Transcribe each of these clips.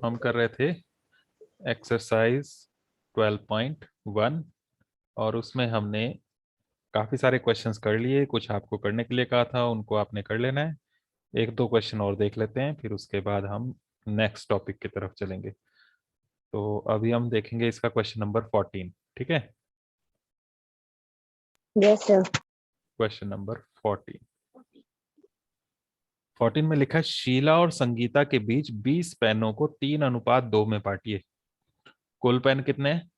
हम कर रहे थे एक्सरसाइज 12.1 और उसमें हमने काफ़ी सारे क्वेश्चंस कर लिए। कुछ आपको करने के लिए कहा था, उनको आपने कर लेना है। एक दो क्वेश्चन और देख लेते हैं, फिर उसके बाद हम नेक्स्ट टॉपिक की तरफ चलेंगे। तो अभी हम देखेंगे इसका क्वेश्चन नंबर 14। ठीक है, यस सर। क्वेश्चन नंबर 14 में लिखा है शीला और संगीता के बीच 20 पेनों को 3:2 में बांटिए। कुल पेन कितने हैं?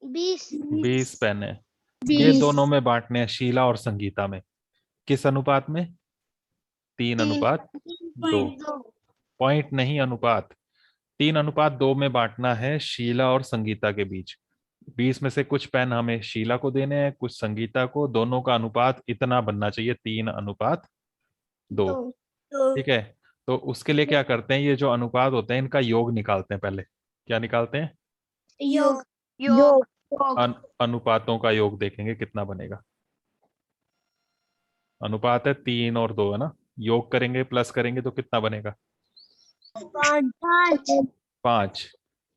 20 पेन है। ये दोनों में बांटने हैं, शीला और संगीता में। किस अनुपात में? 3:2। पॉइंट नहीं, अनुपात। 3:2 में बांटना है शीला और संगीता के बीच। 20 में से कुछ पेन हमें शीला को देने हैं, कुछ संगीता को। दोनों का अनुपात इतना बनना चाहिए, 3:2। ठीक है, तो उसके लिए क्या करते हैं, ये जो अनुपात होते हैं इनका योग निकालते हैं पहले। क्या निकालते हैं? योग। अनुपातों का योग देखेंगे कितना बनेगा। अनुपात है 3 और 2, है ना। योग करेंगे, प्लस करेंगे तो कितना बनेगा? 5।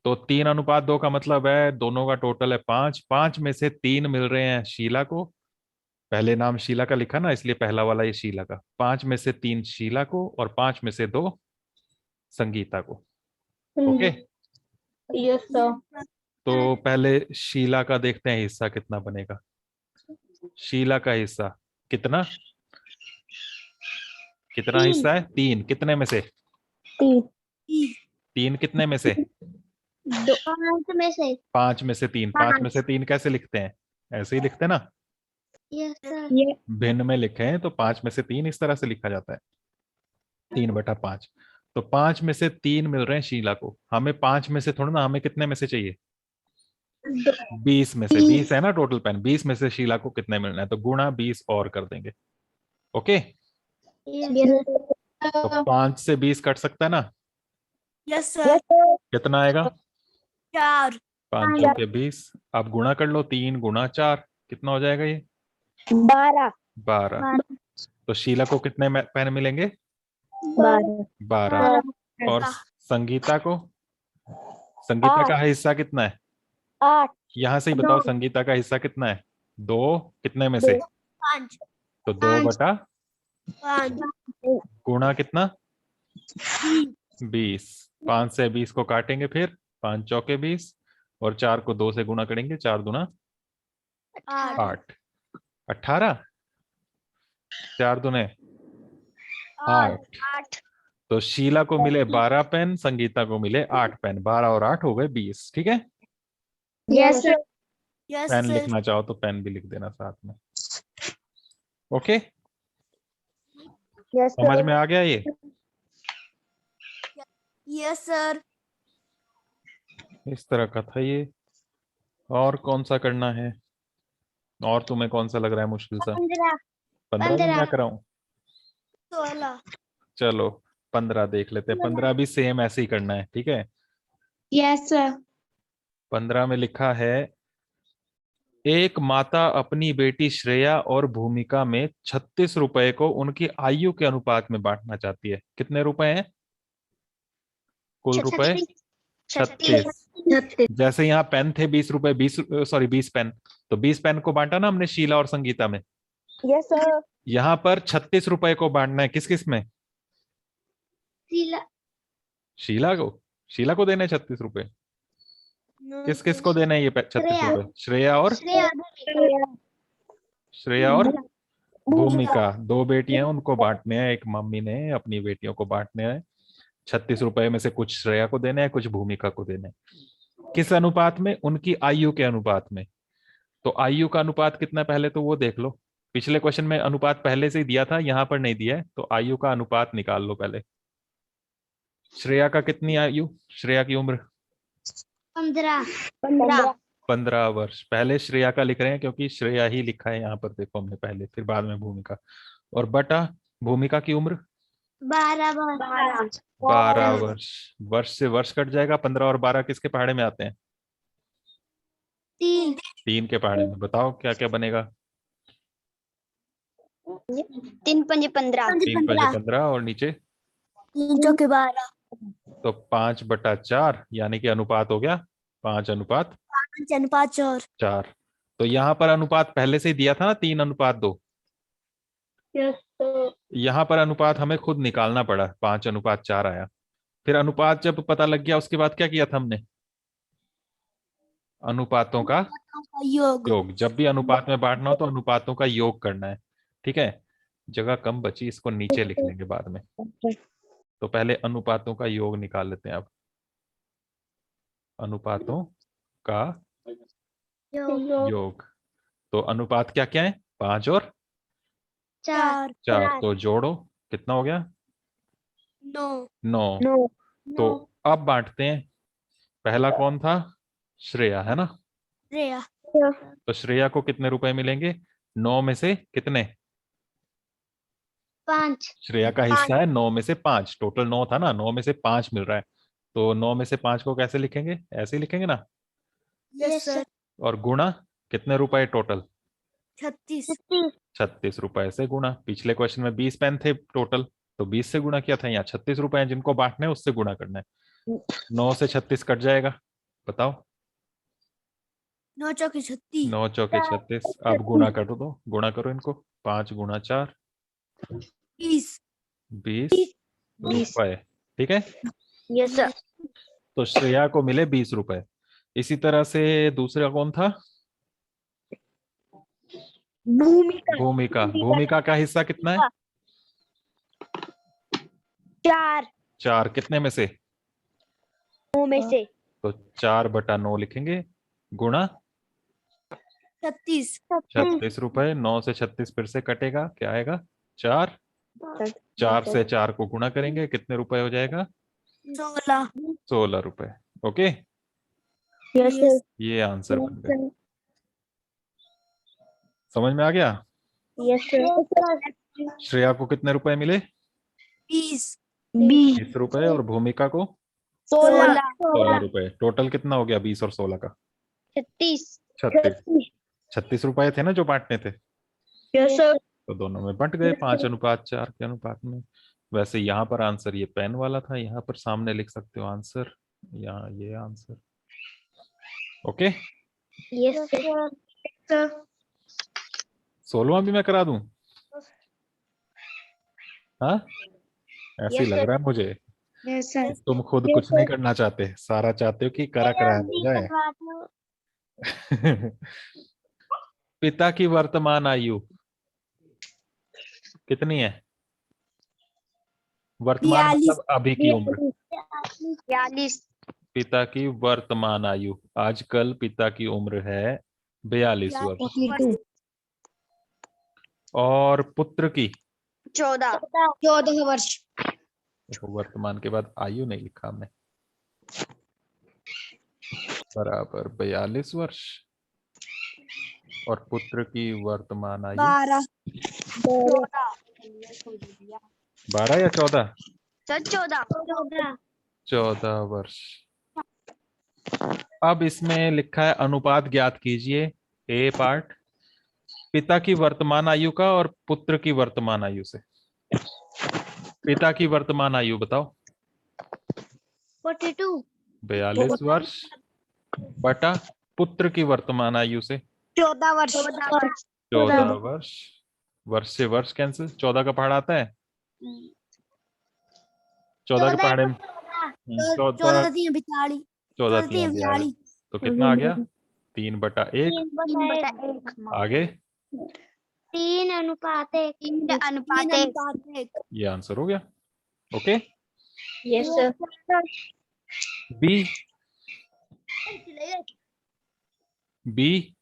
तो 3:2 का मतलब है दोनों का टोटल है 5। 5 में से 3 मिल रहे हैं शीला को। पहले नाम शीला का लिखा ना, इसलिए पहला वाला ये शीला का। 5 में से 3 शीला को और 5 में से 2 संगीता को। Okay, yes sir. तो पहले शीला का देखते हैं हिस्सा कितना बनेगा। शीला का हिस्सा कितना कितना हिस्सा है? 3। कितने में से? 3 कितने में से? 5 में से 5 में से 3। 5 में से 3 कैसे लिखते हैं? ऐसे ही लिखते हैं ना। Yes sir. भिन्न में लिखे हैं तो 5 में से 3 इस तरह से लिखा जाता है, 3/5। तो 5 में से 3 मिल रहे हैं शीला को। हमें 5 में से थोड़ा ना, हमें कितने में से चाहिए? 20 में से। 20 है ना टोटल पेन, 20 में से शीला को कितने मिलना है, तो गुणा 20 और कर देंगे। ओके, तो 5 से 20 कट सकता है ना। Yes sir. कितना आएगा? 4 5 चौके 20। अब गुणा कर लो, 3 × 4 कितना हो जाएगा ये? 12। तो शीला को कितने पेन मिलेंगे? 12। और संगीता को? संगीता का हिस्सा कितना है? 8। यहां से ही बताओ, संगीता का हिस्सा कितना है? 2। कितने में से? 5 तो 2/5 गुणा कितना? 20। 5 से 20 को काटेंगे, फिर 5 चौके 20 और 4 को 2 से गुणा करेंगे। 4 दूना 8। 18। 4 दूने 8। तो शीला को मिले 12 पेन, संगीता को मिले 8 पेन। 12 और 8 हो गए 20। ठीक है, यस सर। पेन लिखना चाहो तो पेन भी लिख देना साथ में। ओके, यस समझ में आ गया ये? Yes sir. इस तरह का था ये। और कौन सा करना है? और तुम्हें कौन सा लग रहा है मुश्किल सा? 15 में क्या कराऊं? 16। चलो 15 देख लेते हैं। 15 भी सेम ऐसे ही करना है। ठीक है, यस सर। 15 में लिखा है एक माता अपनी बेटी श्रेया और भूमिका में 36 रुपए को उनकी आयु के अनुपात में बांटना चाहती है। कितने रुपए हैं कुल रुपए? 36। जैसे यहाँ पेन थे 20 रुपए, 20 पेन, तो 20 पेन को बांटा ना हमने शीला और संगीता में। Yes sir. यहाँ पर 36 रुपए को बांटना है। किस किस में? शीला को। शीला को देने 36 रुपए। किस किस को देना है ये 36 रुपए? श्रेया और भूमिका, 2 बेटियां, उनको बांटने हैं। एक मम्मी ने अपनी बेटियों को बांटने हैं। 36 रुपए में से कुछ श्रेया को देने हैं, कुछ भूमिका को देने हैं। किस अनुपात में? उनकी आयु के अनुपात में। तो आयु का अनुपात कितना है पहले तो वो देख लो। पिछले क्वेश्चन में अनुपात पहले से ही दिया था, यहां पर नहीं दिया है, तो आयु का अनुपात निकाल लो पहले। श्रेया का कितनी आयु? श्रेया की उम्र 15 वर्ष। पहले श्रेया का लिख रहे हैं क्योंकि श्रेया ही लिखा है यहाँ पर, देखो हमने पहले, फिर बाद में भूमिका। और बटा भूमिका की उम्र 12 वर्ष। वर्ष से वर्ष कट जाएगा। 15 और 12 किसके पहाड़े में आते हैं? 3 के पहाड़े में। बताओ क्या क्या बनेगा? 3 × 5 = 15। 3 × 5 = 15 और नीचे 3 × 12 तो 5/4 यानी कि अनुपात हो गया 5:4। 5:4। तो यहाँ पर अनुपात पहले से ही दिया था ना, 3:2। Yes sir. यहाँ पर अनुपात हमें खुद निकालना पड़ा, 5:4 आया। फिर अनुपात जब पता लग गया उसके बाद क्या किया था हमने? अनुपातों का योग। योग। जब भी अनुपात में बांटना हो तो अनुपातों का योग करना है। ठीक है, जगह कम बची, इसको नीचे लिख लेंगे बाद में। तो पहले अनुपातों का योग निकाल लेते हैं अब। अनुपातों का योग। योग। तो अनुपात क्या क्या है? 5 और 4। 4। तो जोड़ो, कितना हो गया? 9। 9। तो अब बांटते हैं। पहला कौन था? श्रेया, है ना? श्रेया। तो श्रेया को कितने रुपए मिलेंगे? 9 में से कितने? 5। श्रेया का हिस्सा है 9 में से 5। टोटल 9 था ना, 9 में से 5 मिल रहा है। तो 9 में से 5 को कैसे लिखेंगे? ऐसे ही लिखेंगे ना। Yes sir. और गुणा, कितने रुपए टोटल? 36। 36 रुपए से गुणा। पिछले क्वेश्चन में 20 पेन थे टोटल, तो 20 से गुणा किया था। यहाँ 36 रुपए हैं, जिनको बांटने हैं उससे गुणा करना है। 9 से 36 कट जाएगा, बताओ। 9 चौके 36। 9 चौके 36। अब गुणा कर दो, गुणा करो इनको। 5 गुणा 4, 20। 20 रुपए। ठीक है, यस सर। तो श्रेया को मिले 20 रुपए। इसी तरह से दूसरा कौन था? भूमिका। भूमिका। भूमिका का हिस्सा कितना है? 4। 4। कितने में से? 9 में से तो 4/9 लिखेंगे, गुणा 36। 36 रुपए। 9 से 36 फिर से कटेगा, क्या आएगा? 4। 4 से 4 को गुणा करेंगे, कितने रुपए हो जाएगा? 16। 16 रुपए। Okay, yes sir. ये आंसर बन गए। समझ में आ गया? Yes sir. श्रेया को कितने रुपए मिले? 20। 20 रुपए। और भूमिका को 16। 16 रुपए। टोटल कितना हो गया 20 और 16 का? 36। 36। 36 रुपए थे ना जो बांटने थे, यस सर। तो दोनों में बंट गए 5:4 के अनुपात में। वैसे यहाँ पर आंसर ये पेन वाला था, यहाँ पर सामने लिख सकते हो आंसर, यहाँ ये आंसर। Okay, yes sir. 16वां भी मैं करा दूं? हाँ, ऐसे ही Yes, लग sir. रहा है मुझे। Yes sir. तुम खुद Yes, कुछ sir. नहीं करना चाहते, सारा चाहते हो कि करा कराया मिल जाए। पिता की वर्तमान आयु कितनी है? वर्तमान 42। मतलब अभी की उम्र। 42। पिता की वर्तमान आयु, आजकल पिता की उम्र है 42 वर्ष। 42। और पुत्र की? 14 वर्ष। देखो, वर्तमान के बाद आयु नहीं लिखा हमने। बराबर 42 वर्ष। और पुत्र की वर्तमान आयु 12। 12 या 14? सर 14। 14 वर्ष। अब इसमें लिखा है अनुपात ज्ञात कीजिए। ए पार्ट, पिता की वर्तमान आयु का और पुत्र की वर्तमान आयु से। पिता की वर्तमान आयु बताओ। 42। 42 वर्ष बटा पुत्र की वर्तमान आयु से 14 वर्ष। 14 वर्ष। वर्ष से वर्ष कैंसिल, 14 का पहाड़ आता है। 14 के पहाड़े में 14 14 3 42। 14 3 42। तो कितना आ गया? 3/1। आगे 3:1। ये आंसर हो गया। Okay, yes sir. B. B,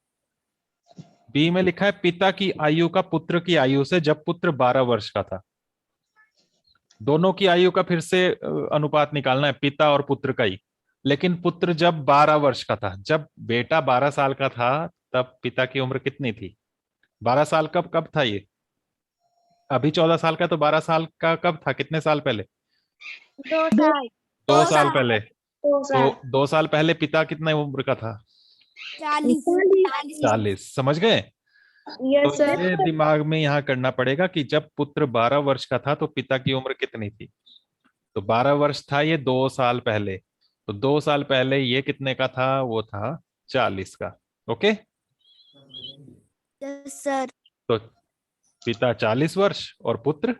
B में लिखा है पिता की आयु का पुत्र की आयु से जब पुत्र 12 वर्ष का था। दोनों की आयु का फिर से अनुपात निकालना है, पिता और पुत्र का ही। लेकिन पुत्र जब 12 वर्ष का था, जब बेटा 12 साल का था, तब पिता की उम्र कितनी थी? 12 साल कब कब था ये? अभी 14 साल का, तो 12 साल का कब था? कितने साल पहले? 2 साल। 2 साल पहले। 2 तो साल। 2 साल पहले पिता कितने उम्र का था? 40। 40। समझ गए? यस तो सर। ये दिमाग में यहाँ करना पड़ेगा कि जब पुत्र 12 वर्ष का था तो पिता की उम्र कितनी थी। तो 12 वर्ष था ये 2 साल पहले। तो 2 साल पहले ये कितने का था? वो था 40 का। ओके। Yes sir. तो पिता 40 वर्ष और पुत्र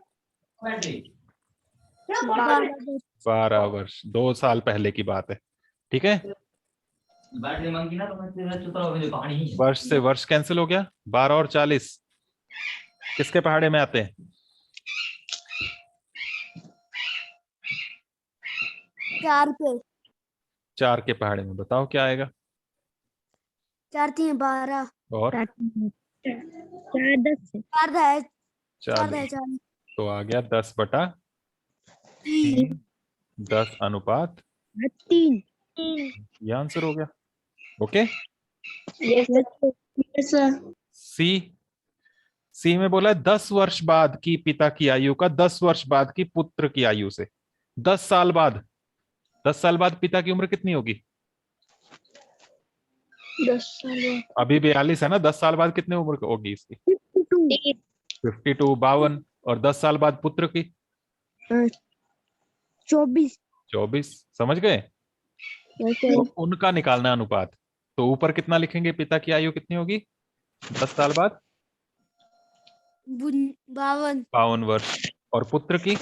12 वर्ष, 2 साल पहले की बात है। ठीक है। वर्ष से वर्ष कैंसिल हो गया। 12 और 40 किसके पहाड़े में आते हैं? 4 पे। 4 के पहाड़े में। बताओ क्या आएगा। 4 3 12। और 4 10 4 है। 40 तो आ गया 10/3। 10:3 ये आंसर हो गया। Okay. Yes sir. C. C में बोला है 10 वर्ष बाद की पिता की आयु का 10 वर्ष बाद की पुत्र की आयु से। 10 साल बाद। 10 साल बाद पिता की उम्र कितनी होगी? 10 साल। अभी 42 है ना, 10 साल बाद कितनी उम्र होगी इसकी? 52, 52। और 10 साल बाद पुत्र की 24। 24। समझ गए? तो उनका निकालना है अनुपात। तो ऊपर कितना लिखेंगे? पिता की आयु कितनी होगी 10 साल बाद? 52 52 वर्ष। और पुत्र की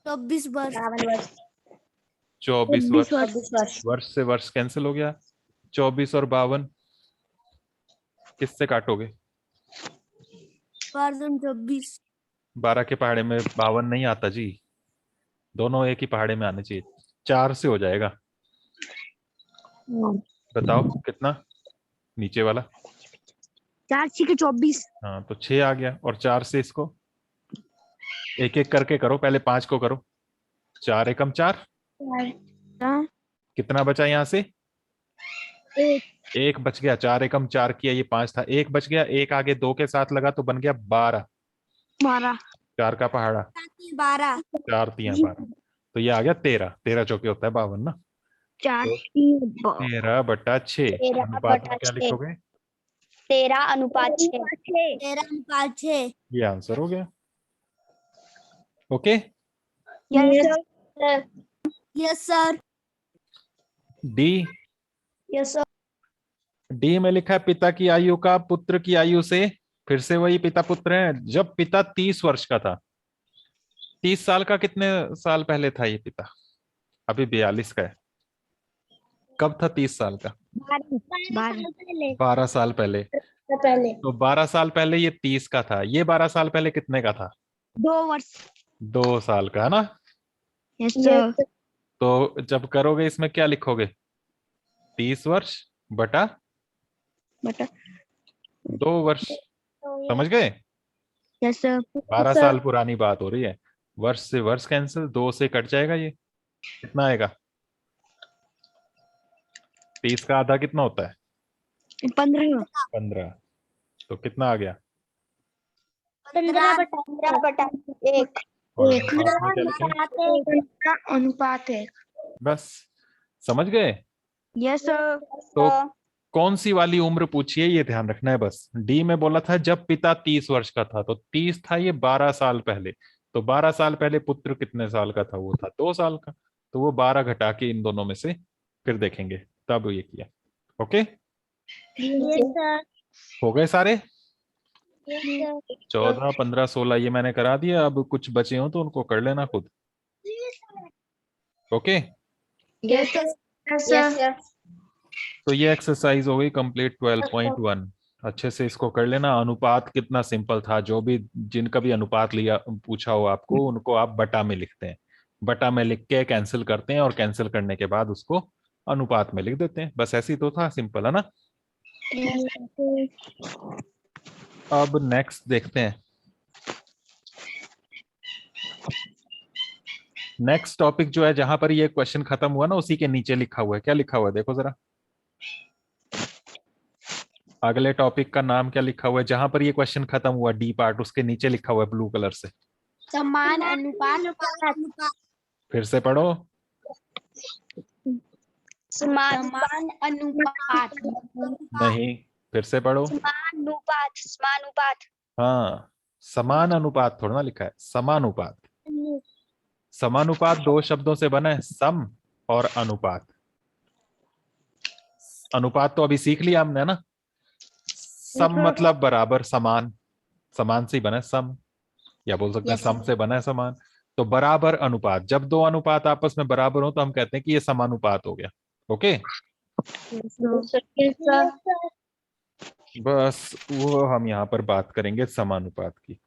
24 वर्ष। 24 वर्ष। वर्ष से वर्ष कैंसिल हो गया। 24 और 52 किससे काटोगे? 24। 12 के पहाड़े में 52 नहीं आता जी। दोनों एक ही पहाड़े में आने चाहिए। 4 से हो जाएगा। बताओ कितना नीचे वाला? 4 6 24। हाँ तो 6 आ गया। और 4 से इसको एक एक करके करो। पहले 5 को करो। 4 एकम 4। कितना बचा यहां से? एक बच गया। 4 एकम 4 किया, ये 5 था। एक बच गया। एक आगे 2 के साथ लगा तो बन गया 12। 12 4 का पहाड़ा। 12 4 तिया 12। तो ये आ गया 13। 13 चौके होता है 52 ना। 4 तो 13/6 अनुपात में क्या लिखोगे? 13:6। 13:6। ये आंसर हो गया। Okay. Yes sir. Yes sir. D. Yes sir. D में लिखा है पिता की आयु का पुत्र की आयु से। फिर से वही पिता पुत्र है। जब पिता 30 वर्ष का था। 30 साल का कितने साल पहले था ये पिता? अभी 42 का है। कब था 30 साल का? 12 साल पहले। पहले तो 12 साल पहले ये 30 का था। ये 12 साल पहले कितने का था? 2 वर्ष। 2 साल का है ना। Yes sir. तो जब करोगे इसमें क्या लिखोगे? 30 वर्ष बटा बटा 2 वर्ष। समझ गए? Yes sir. 12 साल पुरानी बात हो रही है। वर्ष से वर्ष कैंसिल, 2 से कट जाएगा। ये कितना आएगा? 30 का आधा कितना होता है? 15। 15। तो कितना आ गया? 15/1। और अनुपात में क्या लिखें? अनुपात है। बस। समझ गए? Yes sir. तो कौन सी वाली उम्र पूछी है ये ध्यान रखना है बस। डी में बोला था जब पिता 30 वर्ष का था, तो 30 था ये 12 साल पहले। तो 12 साल पहले पुत्र कितने साल का था? वो था 2 साल का। तो वो 12 घटा के इन दोनों में से फिर देखेंगे। तब ये किया। ओके। Yes sir. हो गए सारे? यस 14 15 16 ये मैंने करा दिया। अब कुछ बचे हो तो उनको कर लेना खुद। ओके। सर। तो ये एक्सरसाइज हो गई कंप्लीट 12.1। अच्छे से इसको कर लेना। अनुपात कितना सिंपल था। जो भी जिनका भी अनुपात लिया पूछा हो आपको, उनको आप बटा में लिखते हैं। बटा में लिख के कैंसिल करते हैं और कैंसिल करने के बाद उसको अनुपात में लिख देते हैं। बस ऐसे ही तो था। सिंपल है ना। अब नेक्स्ट देखते हैं। नेक्स्ट टॉपिक जो है, जहां पर ये क्वेश्चन खत्म हुआ ना, उसी के नीचे लिखा हुआ है। क्या लिखा हुआ है देखो जरा। अगले टॉपिक का नाम क्या लिखा हुआ है? जहां पर ये क्वेश्चन खत्म हुआ डी पार्ट, उसके नीचे लिखा हुआ है ब्लू कलर से। समान अनुपात। फिर से पढ़ो। समान अनुपात। नहीं, फिर से पढ़ो। समानुपात। हाँ, समान अनुपात थोड़ा ना लिखा है, समानुपात। समानुपात दो शब्दों से बना है, सम और अनुपात। अनुपात तो अभी सीख लिया हमने ना। सम मतलब बराबर, समान, समान से ही बना है सम, या बोल सकते हैं सम से बना है समान। तो बराबर अनुपात, जब दो अनुपात आपस में बराबर हो तो हम कहते हैं कि ये समानुपात हो गया। ओके, बस वो हम यहाँ पर बात करेंगे समानुपात की।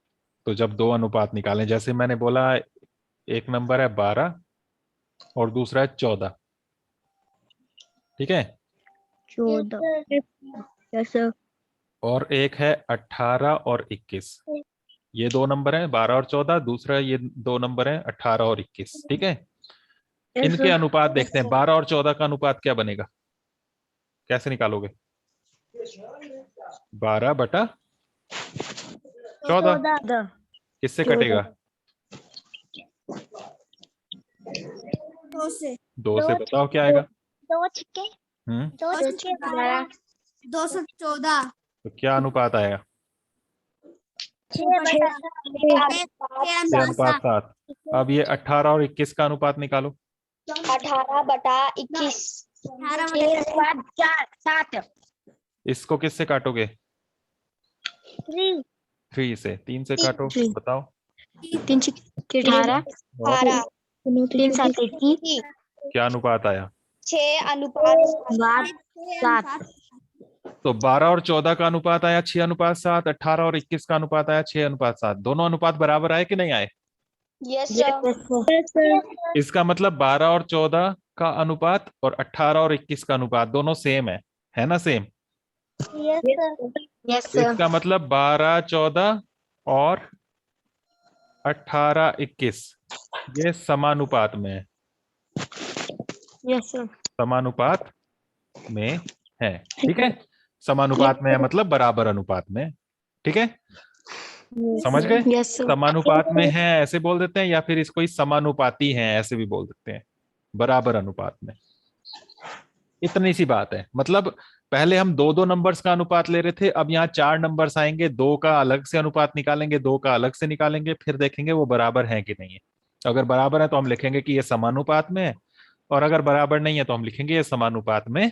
तो जब दो अनुपात निकालें, जैसे मैंने बोला, एक नंबर है 12 और दूसरा है 14, ठीक है, 14 और एक है 18 और 21। ये दो नंबर हैं 12 और 14, दूसरा ये दो नंबर हैं 18 और 21, ठीक है। इनके अनुपात देखते हैं, 12 और 14 का अनुपात क्या बनेगा, कैसे निकालोगे? 12/14 किससे कटेगा? 2 से। बताओ क्या आएगा? 214 तो क्या अनुपात आएगा? 6:7। अब ये 18 और 21 का अनुपात निकालो। 18/21 7 इसको किससे काटोगे? 3 से। 3 से काटो, बताओ। 18 और 3 7 21 क्या अनुपात आया? 6:7 तो 12 और 14 का अनुपात आया 6:7, 18 और 21 का अनुपात आया 6:7। दोनों अनुपात बराबर आए कि नहीं आए? यस सर इसका मतलब 12 और 14 का अनुपात और 18 और 21 का अनुपात दोनों सेम है ना? सेम। यस सर इसका मतलब 12 14 और 18 21 ये समानुपात में है। यस सर समानुपात में है, ठीक है। समानुपात में है मतलब बराबर अनुपात में, ठीक है। समझ गए? यस सर समानुपात में है ऐसे बोल देते हैं, या फिर इसको ही समानुपाती है ऐसे भी बोल देते हैं, बराबर अनुपात में। इतनी सी बात है। मतलब पहले हम दो दो नंबर्स का अनुपात ले रहे थे, अब यहाँ 4 नंबर्स आएंगे, 2 का अलग से अनुपात निकालेंगे, 2 का अलग से निकालेंगे, फिर देखेंगे वो बराबर है कि नहीं है। अगर बराबर है तो हम लिखेंगे कि ये समानुपात में है, और अगर बराबर नहीं है तो हम लिखेंगे ये समानुपात में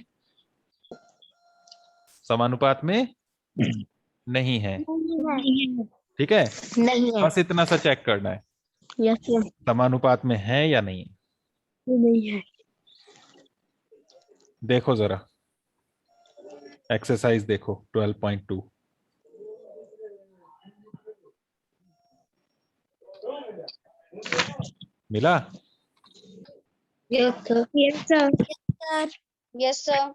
नहीं है, ठीक है। नहीं है बस इतना सा चेक करना है, यस सर समानुपात में है या नहीं है। नहीं है देखो जरा एक्सरसाइज देखो 12.2। मिला? यस सर यस सर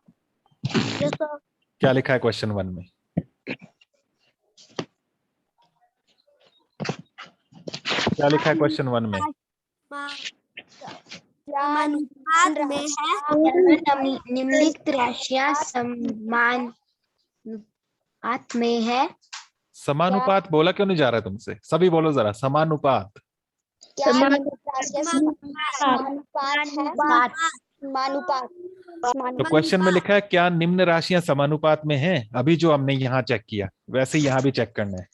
क्या लिखा है क्वेश्चन 1 में? क्या लिखा है क्वेश्चन 1 में? अनुपात में है निम्नलिखित राशियां समानुपात में है। समानुपात बोला क्यों नहीं जा रहा है तुमसे? सभी बोलो जरा, समानुपात। समानुपात तो क्वेश्चन में लिखा है क्या निम्न राशियां समानुपात में हैं? अभी जो हमने यहाँ चेक किया वैसे ही यहाँ भी चेक करना है।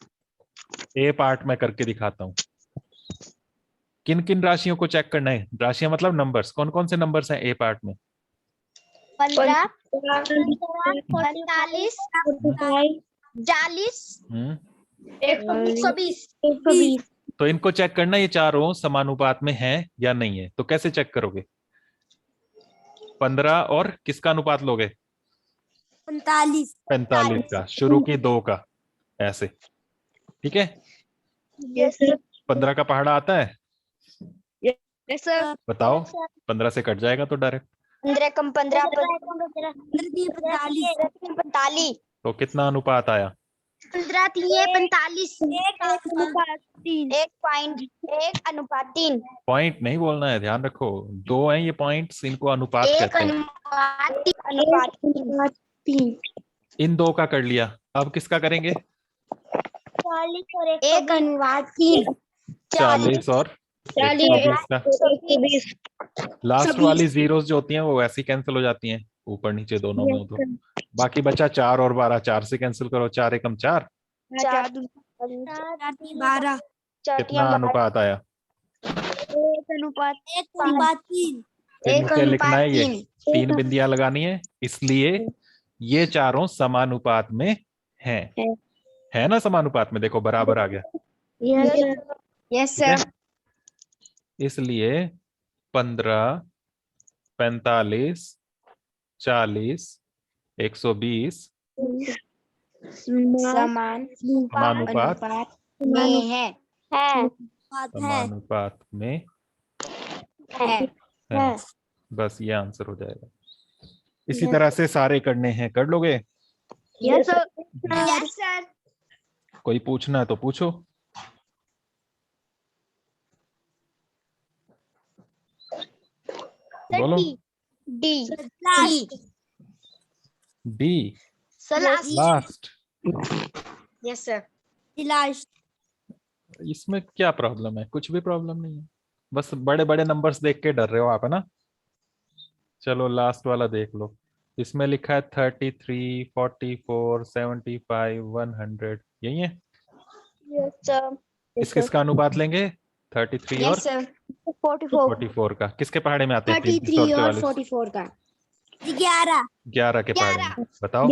ए पार्ट में करके दिखाता हूँ। किन किन राशियों को चेक करना है? राशियां मतलब नंबर्स। कौन कौन से नंबर्स हैं ए पार्ट में? 15 45 40 120 तो इनको चेक करना, ये चारों समानुपात में हैं या नहीं है। तो कैसे चेक करोगे? 15 और किसका अनुपात लोगे? 45 का, शुरू की 2 का, ऐसे, ठीक है। 15 का पहाड़ा आता है? बताओ। 15 से कट जाएगा तो डायरेक्ट। 15 कम 15 45 तो कितना अनुपात आया? 15 45 1.1:3 पॉइंट नहीं बोलना है, ध्यान रखो। 2 हैं ये पॉइंट्स, इनको अनुपात कहते हैं। 1:3 इन 2 का कर लिया, अब किसका करेंगे? 1:3 40 और 120 का। लास्ट वाली जीरोस जो होती हैं वो वैसे ही कैंसिल हो जाती हैं, ऊपर नीचे दोनों में हो तो। बाकी बचा 4 और 12, 4 से कैंसिल करो, 4 एकम 4। 12 कितना अनुपात आया? अनुपात एक अनुपात तीन। फिर एक नीचे लिखना है ये अनुपात 3 बिंदियां लगानी है, इसलिए ये चारों समानुपात में हैं। है ना समानुपात में, देखो बराबर आ गया। यस ठीक है, सर। इसलिए 15, 45, 40, 120 समान समानुपात में है अनुपात है। समानुपात में है। है। बस ये आंसर हो जाएगा। इसी तरह से सारे करने हैं, कर लोगे? Yes sir. कोई पूछना है तो पूछो। बोलो। D last. D last. Last. Yes sir. Last. इसमें क्या प्रॉब्लम है? कुछ भी प्रॉब्लम नहीं है, बस बड़े बड़े नंबर्स देख के डर रहे हो आप, है ना। चलो लास्ट वाला देख लो। इसमें लिखा है 33, 44, 75, 100, यही है। Yes sir. किस किस का अनुपात लेंगे? 33 और यस सर। 44 का। किसके पहाड़े में आते हैं? 33 और 44। 44 का 11। 11 के पहाड़े में बताओ।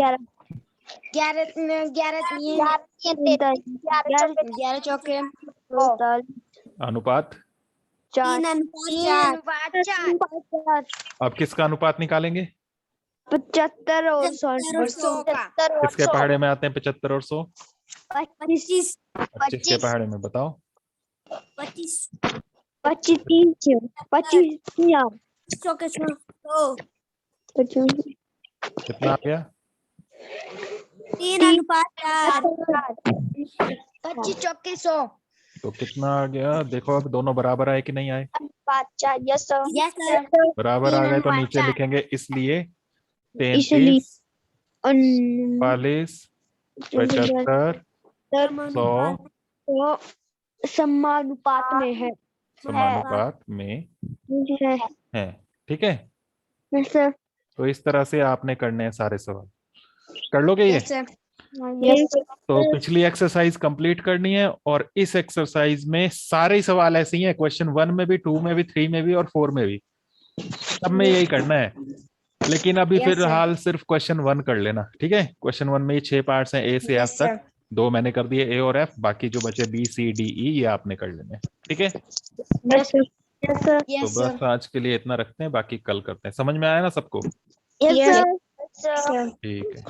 11 चौके अनुपात। तीन अनुपात चार। अब किसका अनुपात निकालेंगे? 75 और 100 का। किसके पहाड़े में आते हैं 75 और 100? 25। 25 के पहाड़े में बताओ। 25। 25 100 के 100। कितना आ गया? तीन अनुपात चार। 25 चौके 100 तो कितना आ गया देखो, अब दोनों बराबर आए कि नहीं आए? Yes sir. Yes sir. बराबर आ गए तो अनुपात नीचे 4। लिखेंगे इसलिए इसलिए 33, 40, 75, 100 समानुपात में है। समानुपात में है। ठीक है, यस सर। तो इस तरह से आपने करने हैं सारे सवाल। कर लोगे ये? Yes sir. यस तो पिछली एक्सरसाइज कंप्लीट करनी है, और इस एक्सरसाइज में सारे सवाल ऐसे ही हैं, क्वेश्चन 1 में भी, 2 में भी, 3 में भी और 4 में भी, सब में यही करना है। लेकिन अभी Yes, फिलहाल सिर्फ क्वेश्चन 1 कर लेना, ठीक है। क्वेश्चन 1 में ये 6 पार्ट्स हैं, ए से एफ Yes, तक। 2 मैंने कर दिए, ए और एफ, बाकी जो बचे बी सी डी ई ये आपने कर लेने हैं, ठीक है। sir. तो बस आज के लिए इतना रखते हैं, बाकी कल करते हैं। समझ में आया ना सबको? Yes, sir. ठीक है।